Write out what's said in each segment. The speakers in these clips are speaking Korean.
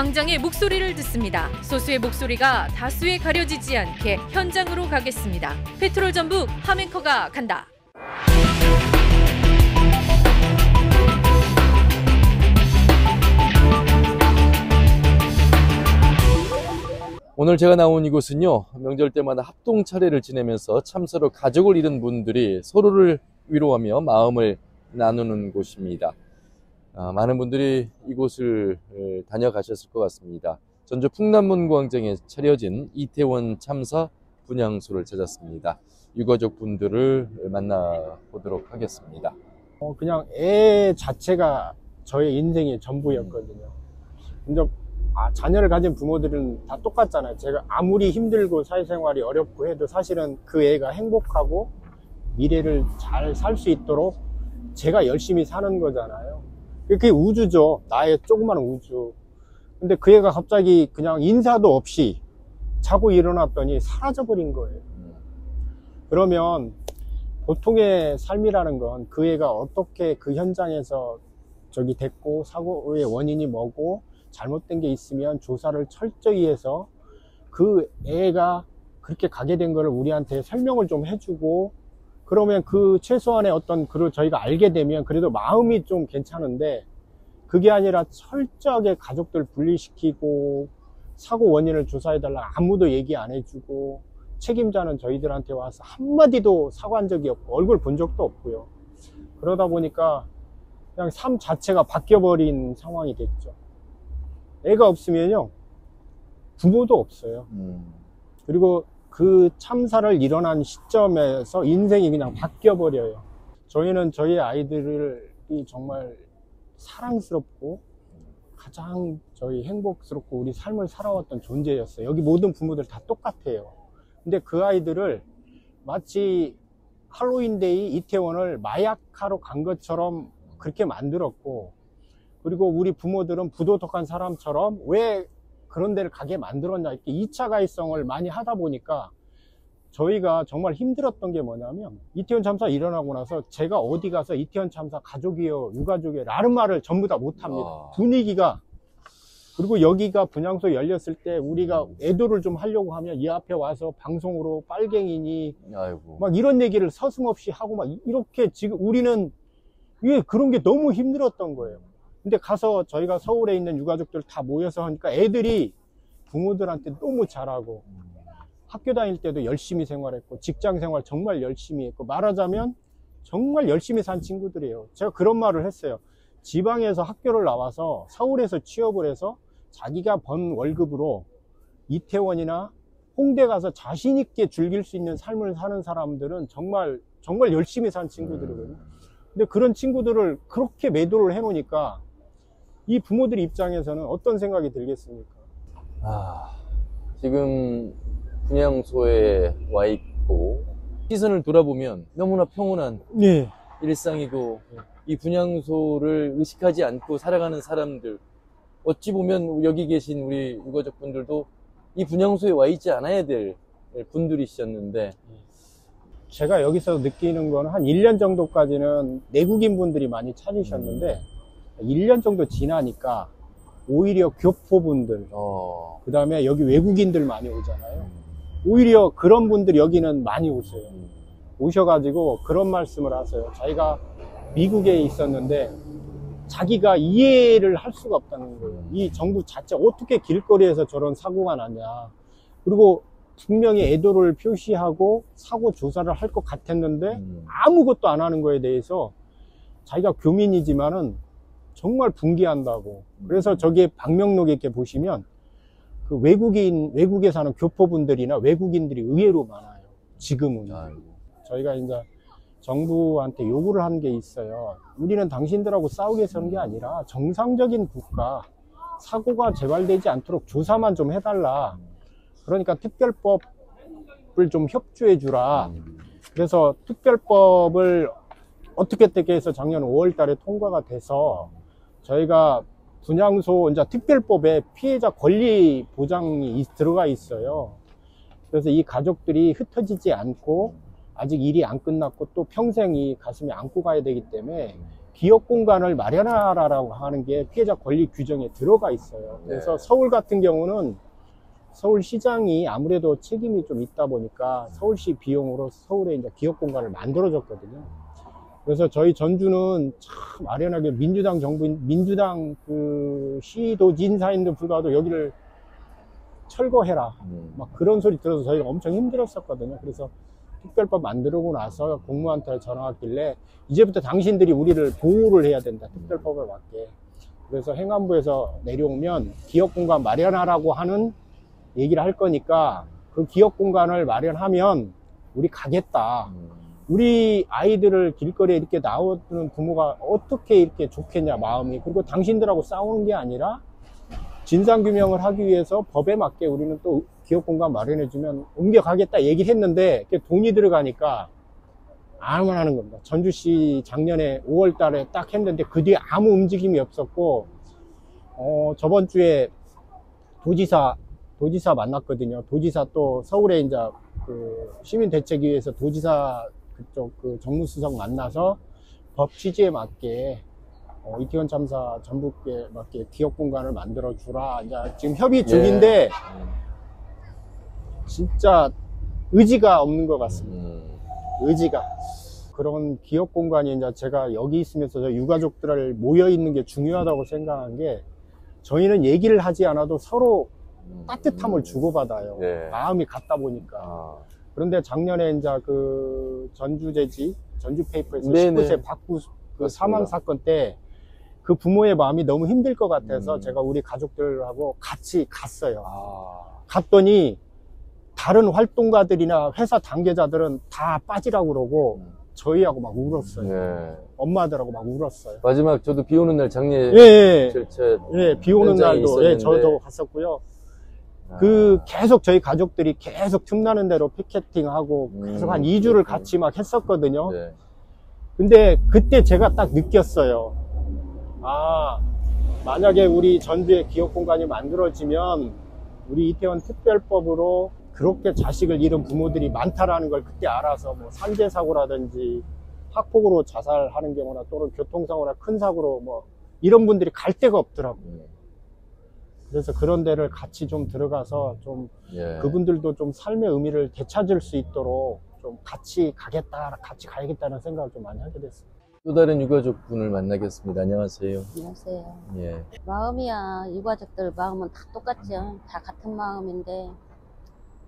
광장의 목소리를 듣습니다. 소수의 목소리가 다수에 가려지지 않게 현장으로 가겠습니다. 페트롤 전북 함앵커가 간다. 오늘 제가 나온 이곳은요, 명절 때마다 합동 차례를 지내면서 참서로 가족을 잃은 분들이 서로를 위로하며 마음을 나누는 곳입니다. 많은 분들이 이곳을 다녀가셨을 것 같습니다. 전주 풍남문광장에 차려진 이태원 참사 분향소를 찾았습니다. 유가족 분들을 만나보도록 하겠습니다. 그냥 애 자체가 저의 인생의 전부였거든요. 근데 자녀를 가진 부모들은 다 똑같잖아요. 제가 아무리 힘들고 사회생활이 어렵고 해도 사실은 그 애가 행복하고 미래를 잘 살 수 있도록 제가 열심히 사는 거잖아요. 그게 우주죠. 나의 조그만 우주. 근데 그 애가 갑자기 그냥 인사도 없이 자고 일어났더니 사라져버린 거예요. 그러면 보통의 삶이라는 건 그 애가 어떻게 그 현장에서 저기 됐고, 사고의 원인이 뭐고, 잘못된 게 있으면 조사를 철저히 해서 그 애가 그렇게 가게 된 거를 우리한테 설명을 좀 해주고, 그러면 그 최소한의 어떤 그걸 저희가 알게 되면 그래도 마음이 좀 괜찮은데, 그게 아니라 철저하게 가족들 분리시키고 사고 원인을 조사해달라 아무도 얘기 안 해주고, 책임자는 저희들한테 와서 한마디도 사과한 적이 없고 얼굴 본 적도 없고요. 그러다 보니까 그냥 삶 자체가 바뀌어버린 상황이 됐죠. 애가 없으면요, 부모도 없어요. 그리고 그 참사를 일어난 시점에서 인생이 그냥 바뀌어버려요. 저희는 저희 아이들이 정말 사랑스럽고 가장 저희 행복스럽고 우리 삶을 살아왔던 존재였어요. 여기 모든 부모들 다 똑같아요. 근데 그 아이들을 마치 할로윈데이 이태원을 마약하러 간 것처럼 그렇게 만들었고, 그리고 우리 부모들은 부도덕한 사람처럼 왜 그런 데를 가게 만들었냐, 이렇게 2차 가해성을 많이 하다 보니까 저희가 정말 힘들었던 게 뭐냐면, 이태원 참사 일어나고 나서 제가 어디 가서 이태원 참사 가족이요, 유가족이요 라는 말을 전부 다 못합니다. 분위기가. 그리고 여기가 분향소 열렸을 때 우리가 애도를 좀 하려고 하면 이 앞에 와서 방송으로 빨갱이니 아이고, 막 이런 얘기를 서슴없이 하고 막 이렇게, 지금 우리는 이게 그런 게 너무 힘들었던 거예요. 근데 가서 저희가 서울에 있는 유가족들 다 모여서 하니까 애들이 부모들한테 너무 잘하고, 학교 다닐 때도 열심히 생활했고, 직장 생활 정말 열심히 했고, 말하자면 정말 열심히 산 친구들이에요. 제가 그런 말을 했어요. 지방에서 학교를 나와서 서울에서 취업을 해서 자기가 번 월급으로 이태원이나 홍대 가서 자신 있게 즐길 수 있는 삶을 사는 사람들은 정말 열심히 산 친구들이거든요. 근데 그런 친구들을 그렇게 매도를 해 놓으니까 이 부모들 입장에서는 어떤 생각이 들겠습니까? 지금 분향소에 와 있고 시선을 돌아보면 너무나 평온한 일상이고, 이 분향소를 의식하지 않고 살아가는 사람들, 어찌 보면 여기 계신 우리 유가족 분들도 이 분향소에 와 있지 않아야 될 분들이셨는데, 제가 여기서 느끼는 건 한 1년 정도까지는 내국인 분들이 많이 찾으셨는데 1년 정도 지나니까 오히려 교포분들, 그 다음에 여기 외국인들 많이 오잖아요. 오히려 그런 분들이 여기는 많이 오세요. 오셔가지고 그런 말씀을 하세요. 자기가 미국에 있었는데 자기가 이해를 할 수가 없다는 거예요. 이 정부 자체 어떻게 길거리에서 저런 사고가 나냐. 그리고 분명히 애도를 표시하고 사고 조사를 할 것 같았는데 아무것도 안 하는 거에 대해서 자기가 교민이지만은 정말 분개한다고. 그래서 저기 방명록에 이렇게 보시면 그 외국에 사는 교포분들이나 외국인들이 의외로 많아요. 지금은. 저희가 이제 정부한테 요구를 한 게 있어요. 우리는 당신들하고 싸우게 해서 하는 게 아니라 정상적인 국가, 사고가 재발되지 않도록 조사만 좀 해달라. 그러니까 특별법을 좀 협조해 주라. 그래서 특별법을 어떻게 해서 작년 5월 달에 통과가 돼서 저희가 분향소 이제 특별법에 피해자 권리 보장이 들어가 있어요. 그래서 이 가족들이 흩어지지 않고 아직 일이 안 끝났고 또 평생 이 가슴에 안고 가야 되기 때문에 기업 공간을 마련하라고 하는 게 피해자 권리 규정에 들어가 있어요. 그래서 네. 서울 같은 경우는 서울시장이 아무래도 책임이 좀 있다 보니까 서울시 비용으로 서울에 이제 기업 공간을 만들어줬거든요. 그래서 저희 전주는 참 아련하게 민주당 민주당 그 시도지 인사인도 불구하고 여기를 철거해라. 막 그런 소리 들어서 저희가 엄청 힘들었었거든요. 그래서 특별법 만들고 나서 공무원한테 전화 왔길래 이제부터 당신들이 우리를 보호를 해야 된다. 특별법에 맞게. 그래서 행안부에서 내려오면 기업 공간 마련하라고 하는 얘기를 할 거니까 그 기업 공간을 마련하면 우리 가겠다. 우리 아이들을 길거리에 이렇게 나오는 부모가 어떻게 이렇게 좋겠냐 마음이. 그리고 당신들하고 싸우는 게 아니라 진상규명을 하기 위해서 법에 맞게 우리는 또 기업 공간 마련해주면 옮겨가겠다 얘기를 했는데 돈이 들어가니까 안 하는 겁니다. 전주시 작년에 5월 달에 딱 했는데 그 뒤에 아무 움직임이 없었고 저번 주에 도지사 만났거든요. 도지사 또 서울에 이제 그 시민대책위에서 도지사 그쪽 그 정무수석 만나서 법 취지에 맞게 이태원 참사 전북에 맞게 기업 공간을 만들어 주라. 이제 지금 협의 중인데 진짜 의지가 없는 것 같습니다. 의지가. 그런 기업 공간이 이제 제가 여기 있으면서 저 유가족들을 모여 있는 게 중요하다고 생각한 게 저희는 얘기를 하지 않아도 서로 따뜻함을 주고받아요. 네. 마음이 같다 보니까. 그런데 작년에 이제 그 전주페이퍼에서 네네. 19세 박구 그 사망 사건 때 그 부모의 마음이 너무 힘들 것 같아서 제가 우리 가족들하고 같이 갔어요. 갔더니 다른 활동가들이나 회사 단계자들은 다 빠지라고 그러고 저희하고 막 울었어요. 네. 엄마들하고 막 울었어요. 마지막 저도 비 오는 날 장례 절차 비 오는 현장에 날도 있었는데. 저도 갔었고요. 계속 저희 가족들이 계속 틈나는 대로 피켓팅하고 계속 한 2주를 같이 막 했었거든요. 네. 근데 그때 제가 딱 느꼈어요. 만약에 우리 전주에 기업 공간이 만들어지면 우리 이태원 특별법으로 그렇게 자식을 잃은 부모들이 많다라는 걸 그때 알아서 뭐 산재 사고라든지 학폭으로 자살하는 경우나 또는 교통사고나 큰 사고로 뭐 이런 분들이 갈 데가 없더라고요. 그래서 그런 데를 같이 좀 들어가서 좀 그분들도 좀 삶의 의미를 되찾을 수 있도록 좀 같이 가야겠다는 생각을 좀 많이 하게 됐어요. 또 다른 유가족 분을 만나겠습니다. 안녕하세요. 안녕하세요. 예. 마음이야, 유가족들 마음은 다 똑같죠. 다 같은 마음인데,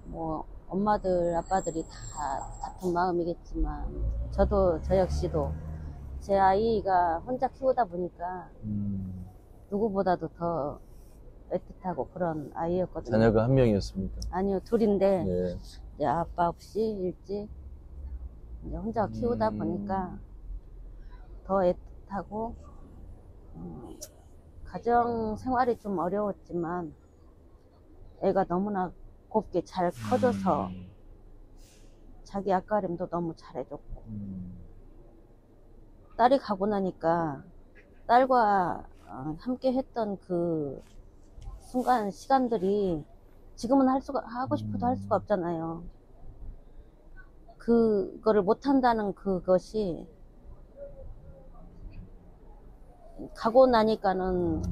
뭐, 엄마들, 아빠들이 다 같은 마음이겠지만, 저 역시도 제 아이가 혼자 키우다 보니까, 누구보다도 더 애틋하고 그런 아이였거든요. 자녀가 한 명이었습니까? 아니요, 둘인데, 예. 이제 아빠 없이 일찍 이제 혼자 키우다 보니까, 더 애틋하고 가정 생활이 좀 어려웠지만 애가 너무나 곱게 잘 커져서 자기 앞가림도 너무 잘해줬고 딸이 가고 나니까 딸과 함께 했던 그 순간 시간들이 지금은 하고 싶어도 할 수가 없잖아요. 그거를 못한다는 그것이 가고 나니까는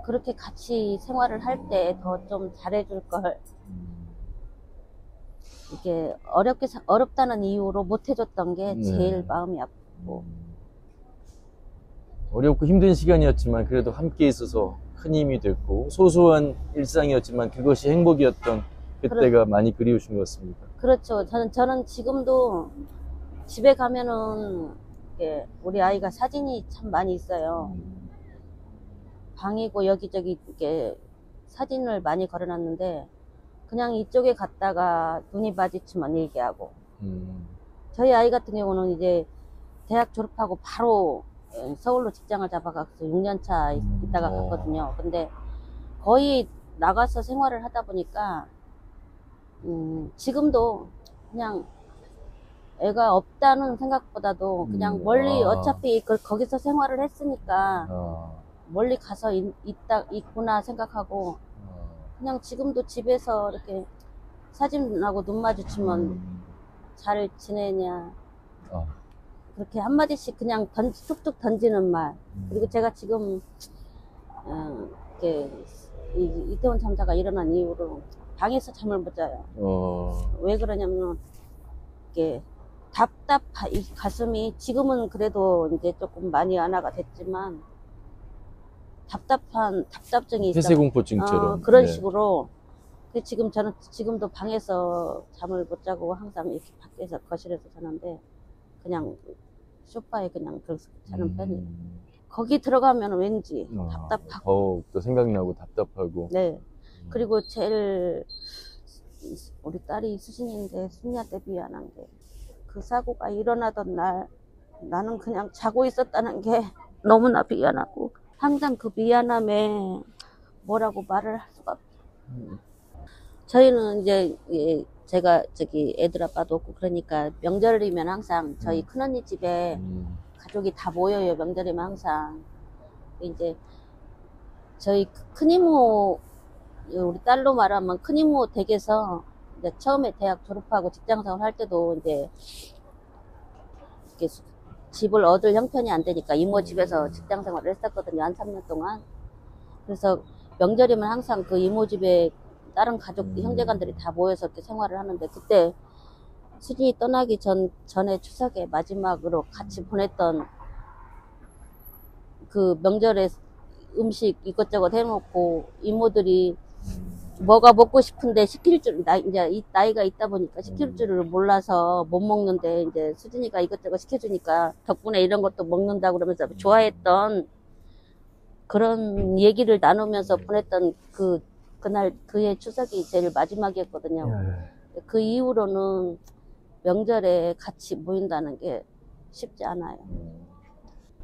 그렇게 같이 생활을 할 때 더 좀 잘해줄 걸 이게 어렵다는 이유로 못 해줬던 게 제일 마음이 아프고 어렵고 힘든 시간이었지만 그래도 함께 있어서 큰 힘이 됐고 소소한 일상이었지만 그것이 행복이었던 그때가 많이 그리우신 것 같습니다. 그렇죠. 저는 지금도 집에 가면은 우리 아이가 사진이 참 많이 있어요. 방이고 여기저기 이렇게 사진을 많이 걸어놨는데 그냥 이쪽에 갔다가 눈이 마주치면 얘기하고 저희 아이 같은 경우는 이제 대학 졸업하고 바로 서울로 직장을 잡아가서 6년차 있다가 갔거든요. 근데 거의 나가서 생활을 하다 보니까 지금도 그냥 애가 없다는 생각보다도 그냥 멀리 어차피 거기서 생활을 했으니까 멀리 가서 있구나 생각하고 그냥 지금도 집에서 이렇게 사진하고 눈 마주치면 잘 지내냐 그렇게 한마디씩 그냥 툭툭 던지는 말. 그리고 제가 지금, 이렇게, 이태원 참사가 일어난 이후로 방에서 잠을 못 자요. 왜 그러냐면, 이게 이 가슴이 지금은 그래도 이제 조금 많이 완화가 됐지만, 답답증이 있어요. 폐쇄공포증처럼. 그런 네. 식으로. 지금 저는 지금도 방에서 잠을 못 자고 항상 이렇게 밖에서 거실에서 자는데 그냥 소파에 그냥 자는 편이에요. 거기 들어가면 왠지 답답하고 더욱 또 생각나고 답답하고. 네. 그리고 제일 우리 딸이 수신인데 수니한테 미안한 게 그 사고가 일어나던 날 나는 그냥 자고 있었다는 게 너무나 미안하고 항상 그 미안함에 뭐라고 말을 할 수가 없어요. 저희는 이제 제가 저기 애들 아빠도 없고 그러니까 명절이면 항상 저희 큰언니 집에 가족이 다 모여요. 명절이면 항상 이제 저희 큰이모 우리 딸로 말하면 큰이모 댁에서 이제 처음에 대학 졸업하고 직장생활 할 때도 이제 이렇게 집을 얻을 형편이 안 되니까 이모 집에서 직장생활을 했었거든요. 한 3년 동안. 그래서 명절이면 항상 그 이모 집에 다른 가족, 형제간들이 다 모여서 이렇게 생활을 하는데 그때 수진이 떠나기 전에 추석에 마지막으로 같이 보냈던 그 명절에 음식 이것저것 해놓고 이모들이 뭐가 먹고 싶은데 시킬 줄, 이제 이 나이가 있다 보니까 시킬 줄을 몰라서 못 먹는데 이제 수진이가 이것저것 시켜주니까 덕분에 이런 것도 먹는다고 그러면서 좋아했던 그런 얘기를 나누면서 보냈던 그날 그의 추석이 제일 마지막이었거든요. 그 이후로는 명절에 같이 모인다는 게 쉽지 않아요.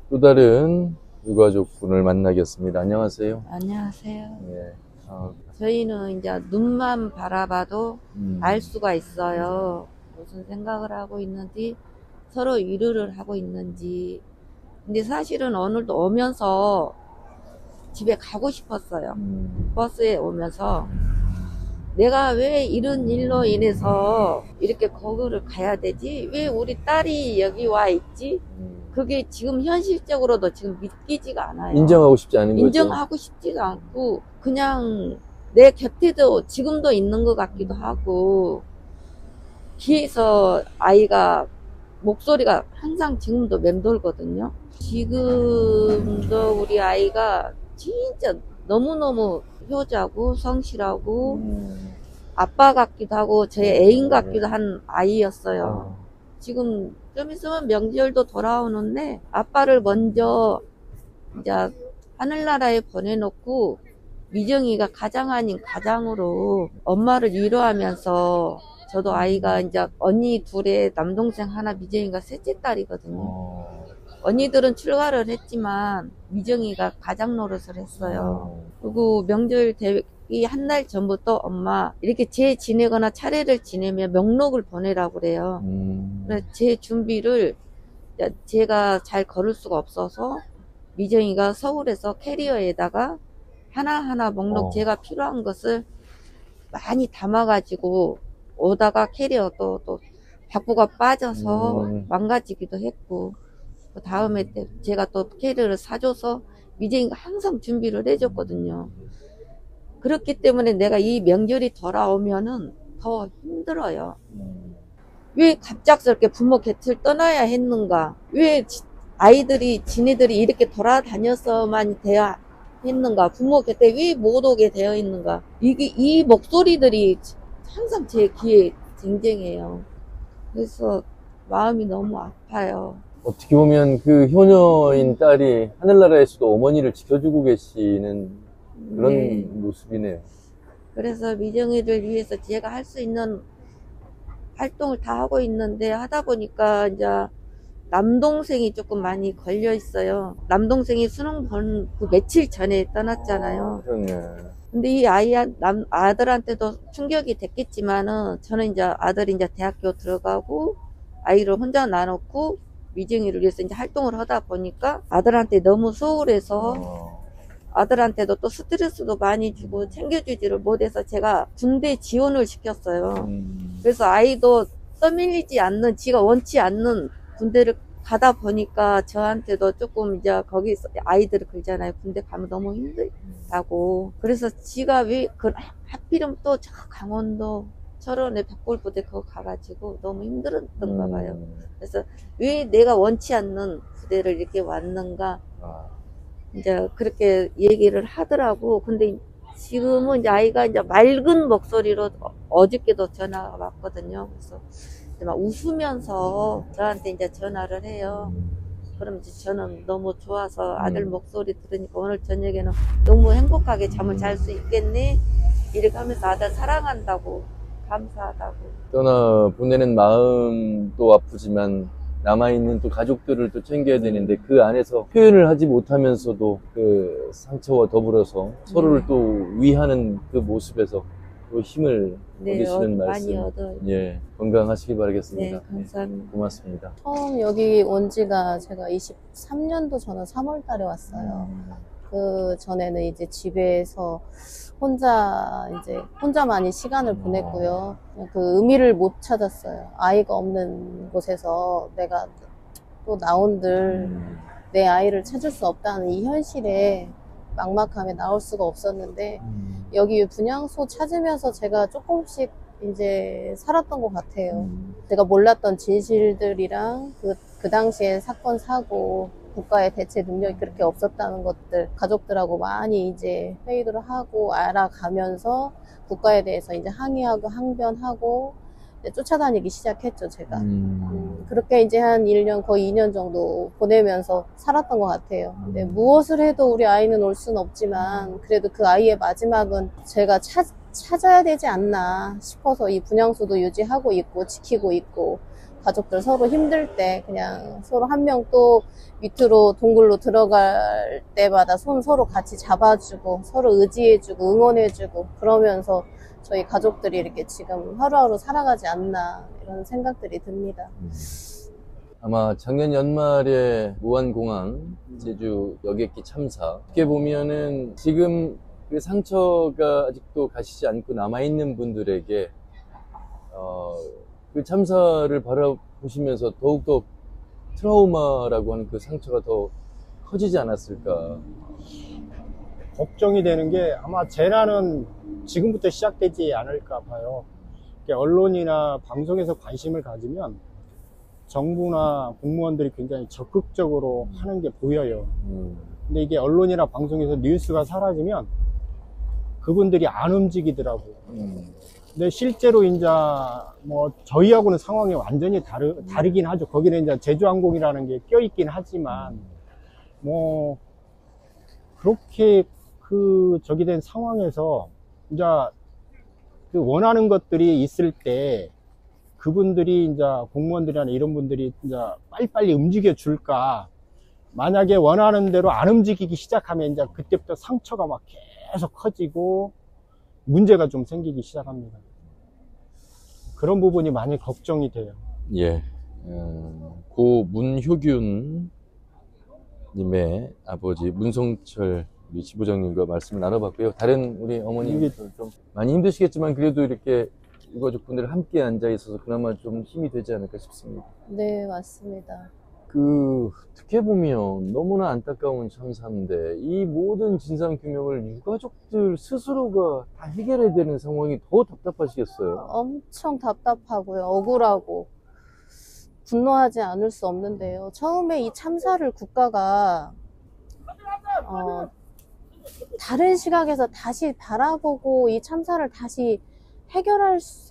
또 다른 유가족분을 만나겠습니다. 안녕하세요. 안녕하세요. 네. 저희는 이제 눈만 바라봐도 알 수가 있어요. 무슨 생각을 하고 있는지, 서로 위로를 하고 있는지. 근데 사실은 오늘도 오면서 집에 가고 싶었어요. 버스에 오면서 내가 왜 이런 일로 인해서 이렇게 거기를 가야 되지? 왜 우리 딸이 여기 와 있지? 그게 지금 현실적으로도 지금 믿기지가 않아요. 인정하고 싶지 않은 거죠. 인정하고 싶지가 않고 그냥 내 곁에도 지금도 있는 것 같기도 하고 귀에서 아이가 목소리가 항상 지금도 맴돌거든요. 지금도 우리 아이가 진짜 너무너무 효자고 성실하고 아빠 같기도 하고 제 애인 같기도 한 아이였어요. 지금 좀 있으면 명절도 돌아오는데 아빠를 먼저 이제 하늘나라에 보내놓고 미정이가 가장 아닌 가장으로 엄마를 위로하면서 저도 아이가 이제 언니 둘에 남동생 하나 미정이가 셋째 딸이거든요. 언니들은 출가를 했지만 미정이가 가장 노릇을 했어요. 그리고 명절 대기 한 달 전부터 엄마 이렇게 제 지내거나 차례를 지내면 명록을 보내라고 그래요. 그래서 제 준비를 제가 잘 걸을 수가 없어서 미정이가 서울에서 캐리어에다가 하나하나 목록 제가 필요한 것을 많이 담아가지고 오다가 캐리어 또 바꾸가 빠져서 망가지기도 했고 그 다음에 제가 또 캐리어를 사줘서 미정이가 항상 준비를 해줬거든요. 그렇기 때문에 내가 이 명절이 돌아오면은 더 힘들어요. 왜 갑작스럽게 부모 곁을 떠나야 했는가? 왜 아이들이 지네들이 이렇게 돌아다녀서만 돼야 했는가? 부모 곁에 왜 못 오게 되어 있는가? 이 목소리들이 항상 제 귀에 쟁쟁해요. 그래서 마음이 너무 아파요. 어떻게 보면 그 효녀인 딸이 하늘나라에서도 어머니를 지켜주고 계시는 그런 네. 모습이네요. 그래서 미정이를 위해서 제가 할 수 있는 활동을 다 하고 있는데 하다 보니까 이제 남동생이 조금 많이 걸려 있어요. 남동생이 수능 본 그 며칠 전에 떠났잖아요. 그렇네. 근데 이 아들한테도 충격이 됐겠지만은 저는 이제 아들이 이제 대학교 들어가고 아이를 혼자 놔놓고 미정이를 위해서 이제 활동을 하다 보니까 아들한테 너무 소홀해서 아들한테도 또 스트레스도 많이 주고 챙겨주지를 못해서 제가 군대 지원을 시켰어요. 그래서 아이도 떠밀리지 않는, 지가 원치 않는 군대를 가다 보니까 저한테도 조금 이제 거기 아이들을 그러잖아요. 군대 가면 너무 힘들다고. 그래서 지가 왜 하필이면 또 저 강원도 철원에 백골부대 그거 가가지고 너무 힘들었던가 봐요. 그래서 왜 내가 원치 않는 부대를 이렇게 왔는가 이제 그렇게 얘기를 하더라고. 근데 지금은 이제 아이가 이제 맑은 목소리로 어저께도 전화가 왔거든요. 그래서 막 웃으면서 저한테 이제 전화를 해요. 그럼 이제 저는 너무 좋아서 아들 목소리 들으니까 오늘 저녁에는 너무 행복하게 잠을 잘 수 있겠네. 이렇게 하면서 아들 사랑한다고, 감사하다고. 떠나 보내는 마음도 아프지만 남아있는 또 가족들을 또 챙겨야 되는데 그 안에서 표현을 하지 못하면서도 그 상처와 더불어서 서로를 또 위하는 그 모습에서 또 힘을 얻으시는 말씀. 많이 얻어요. 예, 건강하시기 바라겠습니다. 네, 감사합니다. 예, 고맙습니다. 처음 여기 온 지가 제가 23년도 저는 3월 달에 왔어요. 그 전에는 이제 집에서 혼자만이 시간을 보냈고요. 그 의미를 못 찾았어요. 아이가 없는 곳에서 내가 또 나온들 내 아이를 찾을 수 없다는 이 현실에 막막함에 나올 수가 없었는데 여기 분향소 찾으면서 제가 조금씩 이제 살았던 것 같아요. 제가 몰랐던 진실들이랑 그 당시에 사건 사고 국가의 대체 능력이 그렇게 없었다는 것들 가족들하고 많이 이제 회의를 하고 알아가면서 국가에 대해서 이제 항의하고 항변하고 이제 쫓아다니기 시작했죠, 제가. 그렇게 이제 한 1년 거의 2년 정도 보내면서 살았던 것 같아요. 근데 무엇을 해도 우리 아이는 올 수는 없지만 그래도 그 아이의 마지막은 제가 찾아야 되지 않나 싶어서 이 분향소도 유지하고 있고 지키고 있고 가족들 서로 힘들 때 그냥 서로 한 명 또 밑으로 동굴로 들어갈 때마다 손 서로 같이 잡아주고 서로 의지해주고 응원해주고 그러면서 저희 가족들이 이렇게 지금 하루하루 살아가지 않나 이런 생각들이 듭니다. 아마 작년 연말에 무안공항 제주 여객기 참사 어떻게 보면은 지금 그 상처가 아직도 가시지 않고 남아있는 분들에게 그 참사를 바라보시면서 더욱더 트라우마라고 하는 그 상처가 더 커지지 않았을까. 걱정이 되는 게 아마 재난은 지금부터 시작되지 않을까 봐요. 언론이나 방송에서 관심을 가지면 정부나 공무원들이 굉장히 적극적으로 하는 게 보여요. 근데 이게 언론이나 방송에서 뉴스가 사라지면 그분들이 안 움직이더라고요. 근데 실제로 이제 뭐 저희하고는 상황이 완전히 다르긴 하죠. 거기는 이제 제주항공이라는 게 껴있긴 하지만 뭐 그렇게 저기 된 상황에서 이제 그 원하는 것들이 있을 때 그분들이 이제 공무원들이나 이런 분들이 이제 빨리빨리 움직여 줄까. 만약에 원하는 대로 안 움직이기 시작하면 이제 그때부터 상처가 막 계속 커지고 문제가 좀 생기기 시작합니다. 그런 부분이 많이 걱정이 돼요. 예. 고 문효균 님의 아버지 문성철 우리 지부장님과 말씀을 나눠봤고요. 다른 우리 어머님도 좀 많이 힘드시겠지만 그래도 이렇게 유가족분들 함께 앉아 있어서 그나마 좀 힘이 되지 않을까 싶습니다. 네, 맞습니다. 어떻게 보면 너무나 안타까운 참사인데 이 모든 진상규명을 유가족들 스스로가 다 해결해야 되는 상황이 더 답답하시겠어요? 엄청 답답하고요. 억울하고 분노하지 않을 수 없는데요. 처음에 이 참사를 국가가 다른 시각에서 다시 바라보고 이 참사를 다시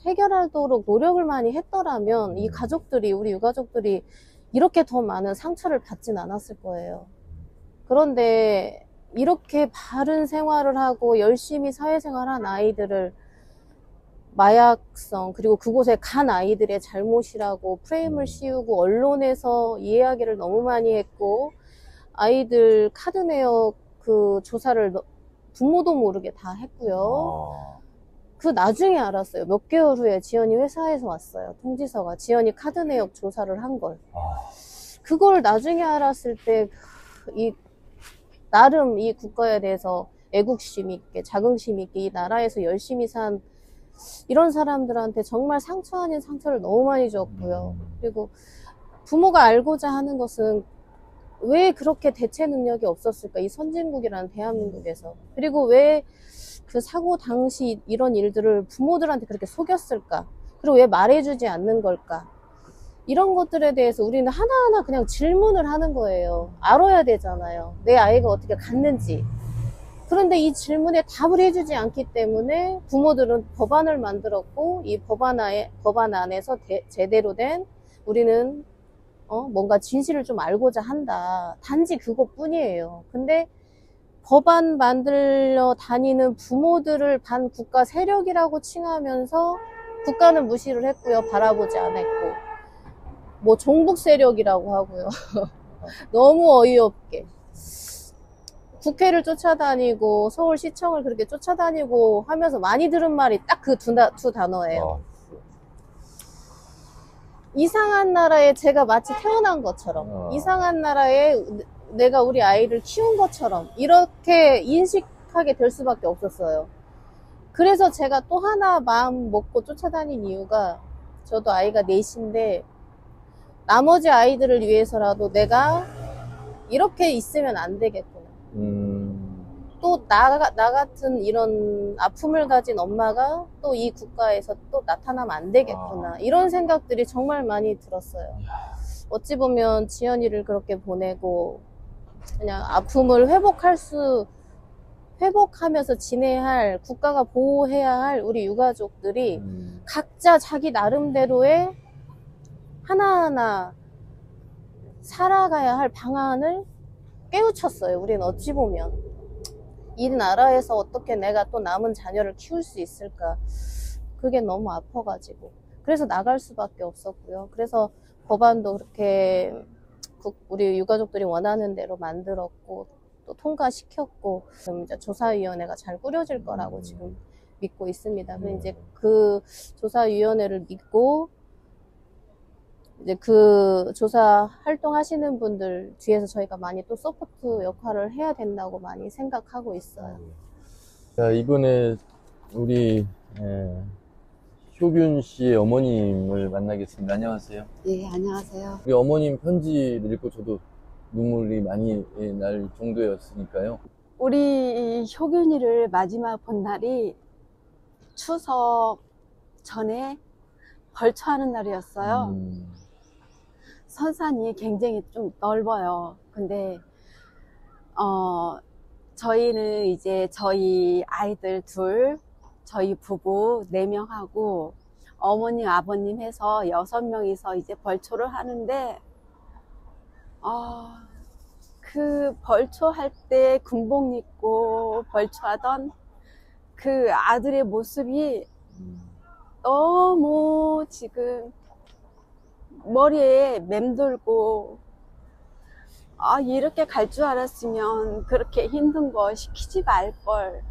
해결하도록 노력을 많이 했더라면 이 가족들이, 우리 유가족들이 이렇게 더 많은 상처를 받진 않았을 거예요. 그런데 이렇게 바른 생활을 하고 열심히 사회생활한 아이들을 마약성 그리고 그곳에 간 아이들의 잘못이라고 프레임을 씌우고 언론에서 이야기를 너무 많이 했고 아이들 카드 내역 그 조사를 부모도 모르게 다 했고요. 그 나중에 알았어요. 몇 개월 후에 지연이 회사에서 왔어요. 통지서가 지연이 카드 내역 조사를 한 걸. 그걸 나중에 알았을 때 나름 이 국가에 대해서 애국심 있게 자긍심 있게 이 나라에서 열심히 산 이런 사람들한테 정말 상처 아닌 상처를 너무 많이 줬고요. 그리고 부모가 알고자 하는 것은 왜 그렇게 대체 능력이 없었을까? 이 선진국이라는 대한민국에서. 그리고 왜 그 사고 당시 이런 일들을 부모들한테 그렇게 속였을까? 그리고 왜 말해주지 않는 걸까? 이런 것들에 대해서 우리는 하나하나 그냥 질문을 하는 거예요. 알아야 되잖아요. 내 아이가 어떻게 갔는지. 그런데 이 질문에 답을 해주지 않기 때문에 부모들은 법안을 만들었고, 이 법안 안에서 제대로 된 우리는 뭔가 진실을 좀 알고자 한다. 단지 그것뿐이에요. 근데 법안 만들러 다니는 부모들을 반국가 세력이라고 칭하면서 국가는 무시를 했고요. 바라보지 않았고. 뭐 종북 세력이라고 하고요. 너무 어이없게. 국회를 쫓아다니고 서울시청을 그렇게 쫓아다니고 하면서 많이 들은 말이 딱 그 두 단어예요. 이상한 나라에 제가 마치 태어난 것처럼, 이상한 나라에 내가 우리 아이를 키운 것처럼 이렇게 인식하게 될 수밖에 없었어요. 그래서 제가 또 하나 마음 먹고 쫓아다닌 이유가, 저도 아이가 넷인데 나머지 아이들을 위해서라도 내가 이렇게 있으면 안 되겠구나. 또 나 같은 이런 아픔을 가진 엄마가 또 이 국가에서 또 나타나면 안 되겠구나. 이런 생각들이 정말 많이 들었어요. 어찌 보면 지연이를 그렇게 보내고 그냥 아픔을 회복하면서 지내야 할, 국가가 보호해야 할 우리 유가족들이 각자 자기 나름대로의 하나하나 살아가야 할 방안을 깨우쳤어요. 우리는 어찌 보면 이 나라에서 어떻게 내가 또 남은 자녀를 키울 수 있을까, 그게 너무 아파가지고 그래서 나갈 수밖에 없었고요. 그래서 법안도 그렇게 우리 유가족들이 원하는 대로 만들었고 또 통과시켰고, 지금 이제 조사위원회가 잘 꾸려질 거라고 지금 믿고 있습니다. 그래서 이제 그 조사위원회를 믿고 이제 그 조사 활동하시는 분들 뒤에서 저희가 많이 또 서포트 역할을 해야 된다고 많이 생각하고 있어요. 자, 이번에 우리 효균 씨의 어머님을 만나겠습니다. 안녕하세요. 예, 안녕하세요. 우리 어머님 편지를 읽고 저도 눈물이 많이 날 정도였으니까요. 우리 효균이를 마지막 본 날이 추석 전에 벌초하는 날이었어요. 선산이 굉장히 좀 넓어요. 근데 저희는 이제 저희 아이들 둘, 저희 부부 4명하고 어머님, 아버님 해서 6명이서 이제 벌초를 하는데, 그 벌초할 때 군복 입고 벌초하던 그 아들의 모습이 너무 지금 머리에 맴돌고, 이렇게 갈 줄 알았으면 그렇게 힘든 거 시키지 말걸,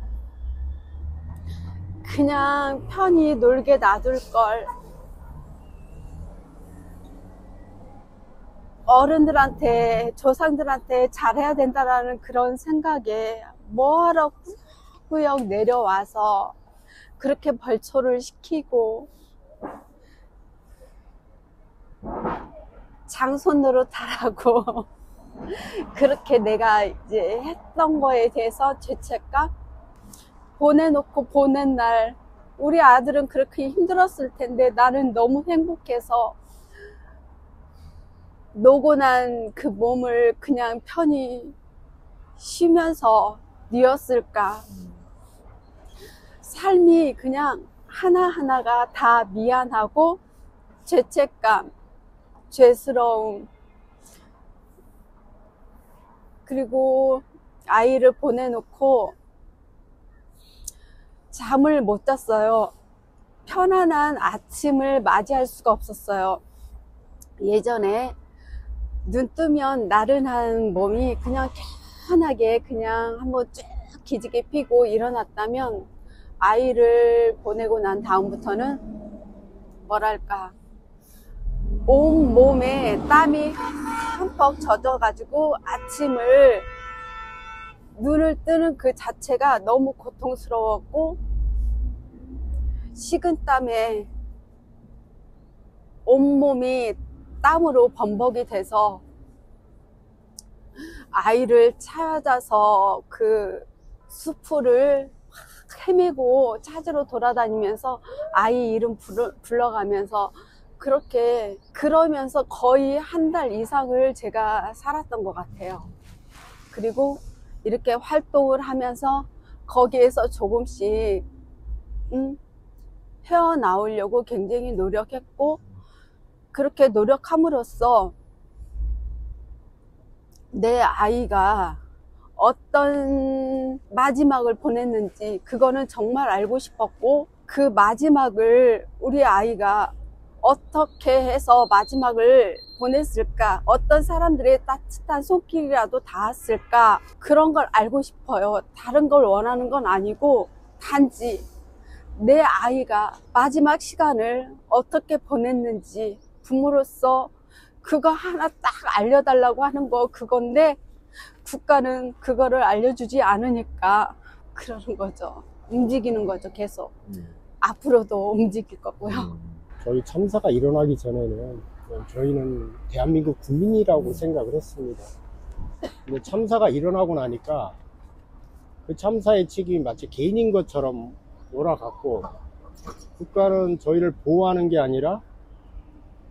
그냥 편히 놀게 놔둘걸, 어른들한테, 조상들한테 잘해야 된다라는 그런 생각에 뭐하러 꾸역꾸역 내려와서 그렇게 벌초를 시키고 장손 노릇하라고 그렇게 내가 이제 했던 거에 대해서 죄책감? 보내놓고 보낸 날 우리 아들은 그렇게 힘들었을 텐데 나는 너무 행복해서 노곤한 그 몸을 그냥 편히 쉬면서 뉘었을까. 삶이 그냥 하나하나가 다 미안하고 죄책감, 죄스러움, 그리고 아이를 보내놓고 잠을 못 잤어요. 편안한 아침을 맞이할 수가 없었어요. 예전에 눈 뜨면 나른한 몸이 그냥 편하게 그냥 한번 쭉 기지개 피고 일어났다면, 아이를 보내고 난 다음부터는 뭐랄까, 온 몸에 땀이 흠뻑 젖어가지고 아침을 눈을 뜨는 그 자체가 너무 고통스러웠고, 식은땀에 온몸이 땀으로 범벅이 돼서 아이를 찾아서 그 수풀을 헤매고 찾으러 돌아다니면서 아이 이름 불러가면서 그러면서 거의 한 달 이상을 제가 살았던 것 같아요. 그리고 이렇게 활동을 하면서 거기에서 조금씩 헤어나오려고 굉장히 노력했고, 그렇게 노력함으로써 내 아이가 어떤 마지막을 보냈는지 그거는 정말 알고 싶었고, 그 마지막을 우리 아이가 어떻게 해서 마지막을 보냈을까, 어떤 사람들의 따뜻한 손길이라도 닿았을까, 그런 걸 알고 싶어요. 다른 걸 원하는 건 아니고 단지 내 아이가 마지막 시간을 어떻게 보냈는지 부모로서 그거 하나 딱 알려달라고 하는 거, 그건데 국가는 그거를 알려주지 않으니까 그러는 거죠. 움직이는 거죠, 계속. 앞으로도 움직일 거고요. 저희 참사가 일어나기 전에는 저희는 대한민국 국민이라고 생각을 했습니다. 근데 참사가 일어나고 나니까 그 참사의 책임이 마치 개인인 것처럼 몰아갔고, 국가는 저희를 보호하는 게 아니라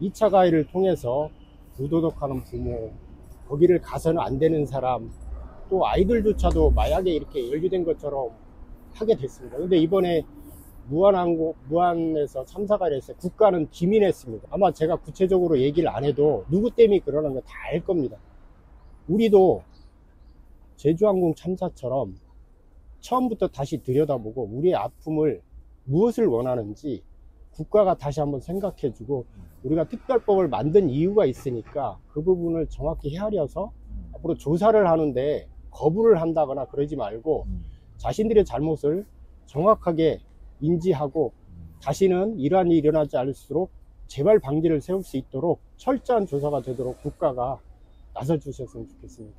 2차 가해를 통해서 부도덕하는 부모, 거기를 가서는 안 되는 사람, 또 아이들조차도 마약에 이렇게 연루된 것처럼 하게 됐습니다. 근데 이번에 무안에서 참사가 일어났어요. 국가는 기민했습니다. 아마 제가 구체적으로 얘기를 안 해도 누구 때문에 그러는 거 다 알 겁니다. 우리도 제주항공 참사처럼 처음부터 다시 들여다보고 우리의 아픔을 무엇을 원하는지 국가가 다시 한번 생각해주고, 우리가 특별법을 만든 이유가 있으니까 그 부분을 정확히 헤아려서 앞으로 조사를 하는데 거부를 한다거나 그러지 말고 자신들의 잘못을 정확하게 인지하고 다시는 이러한 일이 일어나지 않을수록 재발 방지를 세울 수 있도록 철저한 조사가 되도록 국가가 나서주셨으면 좋겠습니다.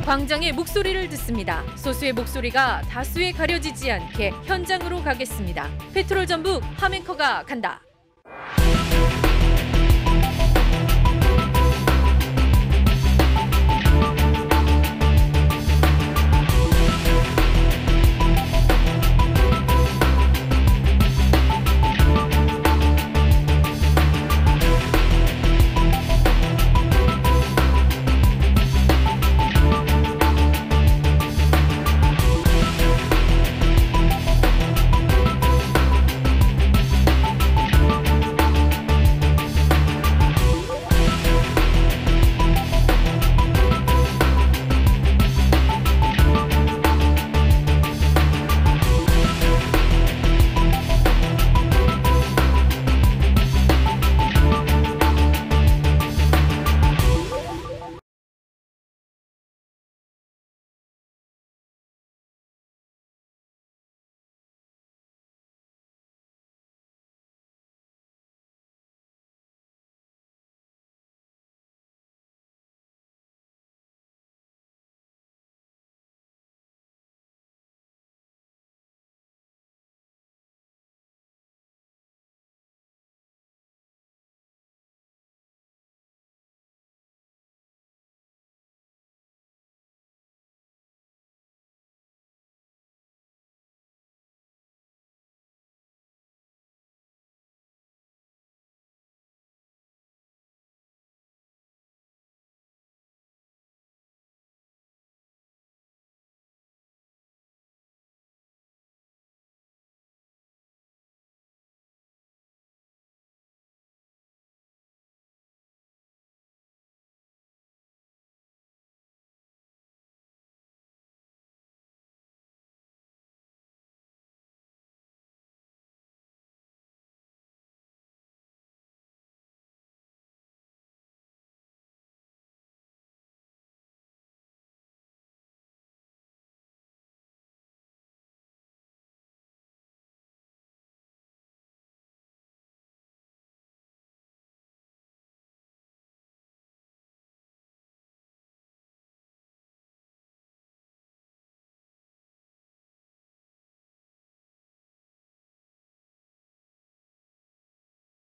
광장의 목소리를 듣습니다. 소수의 목소리가 다수에 가려지지 않게 현장으로 가겠습니다. 페트롤 전북 함앵커가 간다.